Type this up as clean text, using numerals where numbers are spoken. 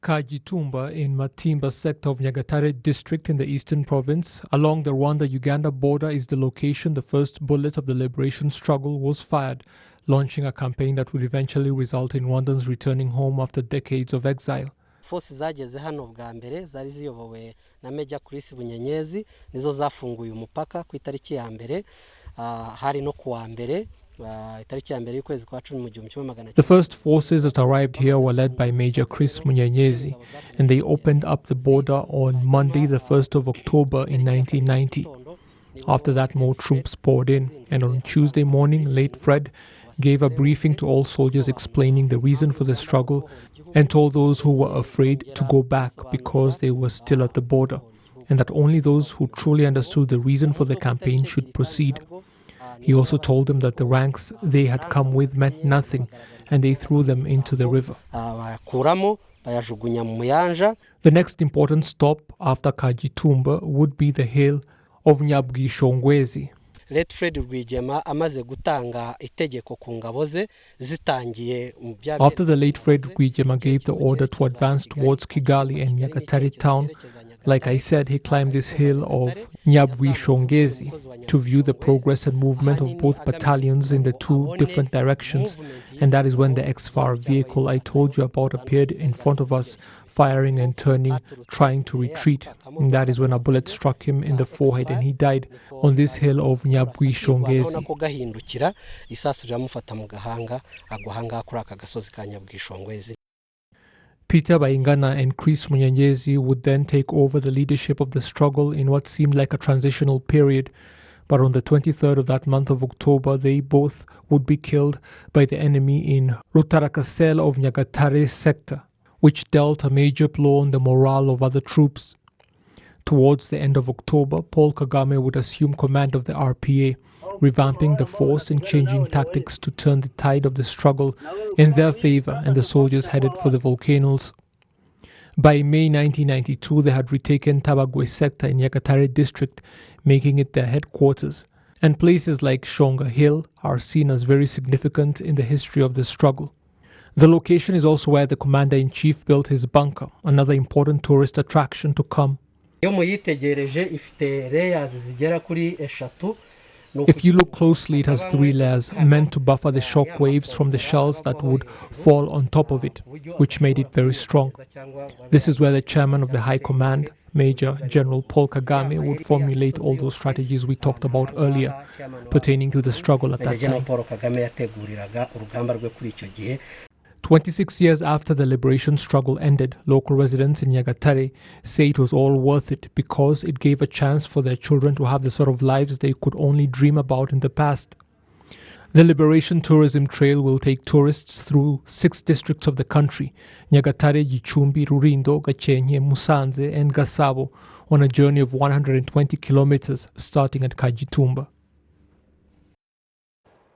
Kagitumba in Matimba sector of Nyagatare district in the eastern province, along the Rwanda-Uganda border, is the location the first bullet of the liberation struggle was fired, launching a campaign that would eventually result in Rwandans returning home after decades of exile. Forces zageze hano bwa mbere zari ziyobowe na Major Chris Bunyenyezi nizo zafunguye umupaka ku itariki ya mbere hari no kuwa mbere. The first forces that arrived here were led by Major Chris Munyenyezi, and they opened up the border on Monday, the 1st of October in 1990. After that, more troops poured in, and on Tuesday morning, late Fred gave a briefing to all soldiers explaining the reason for the struggle and told those who were afraid to go back because they were still at the border, and that only those who truly understood the reason for the campaign should proceed. He also told them that the ranks they had come with meant nothing, and they threw them into the river. The next important stop after Kagitumba would be the hill of Nyabwishongwezi. After the late Fred Rwigema gave the order to advance towards Kigali and Nyagatare town, like I said, he climbed this hill of Nyabwishongwezi to view the progress and movement of both battalions in the two different directions, and that is when the X-FAR vehicle I told you about appeared in front of us, firing and turning, trying to retreat. And that is when a bullet struck him in the forehead and he died on this hill of Nyabwishongwezi. Peter Bayingana and Chris Munyenyezi would then take over the leadership of the struggle in what seemed like a transitional period. But on the 23rd of that month of October, they both would be killed by the enemy in Rutarakasel of Nyagatare sector, which dealt a major blow on the morale of other troops. Towards the end of October, Paul Kagame would assume command of the RPA, revamping the force and changing tactics to turn the tide of the struggle in their favor, and the soldiers headed for the volcanoes. By May 1992, they had retaken Tabagwe sector in Nyagatare district, making it their headquarters. And places like Shonga Hill are seen as very significant in the history of the struggle. The location is also where the commander-in-chief built his bunker, another important tourist attraction to come. If you look closely, it has 3 layers meant to buffer the shock waves from the shells that would fall on top of it, which made it very strong. This is where the chairman of the High Command, Major General Paul Kagame, would formulate all those strategies we talked about earlier pertaining to the struggle at that time. 26 years after the liberation struggle ended, local residents in Nyagatare say it was all worth it because it gave a chance for their children to have the sort of lives they could only dream about in the past. The Liberation Tourism Trail will take tourists through 6 districts of the country, Nyagatare, Gicumbi, Rulindo, Gakenke, Musanze and Gasabo, on a journey of 120 kilometers starting at Kagitumba.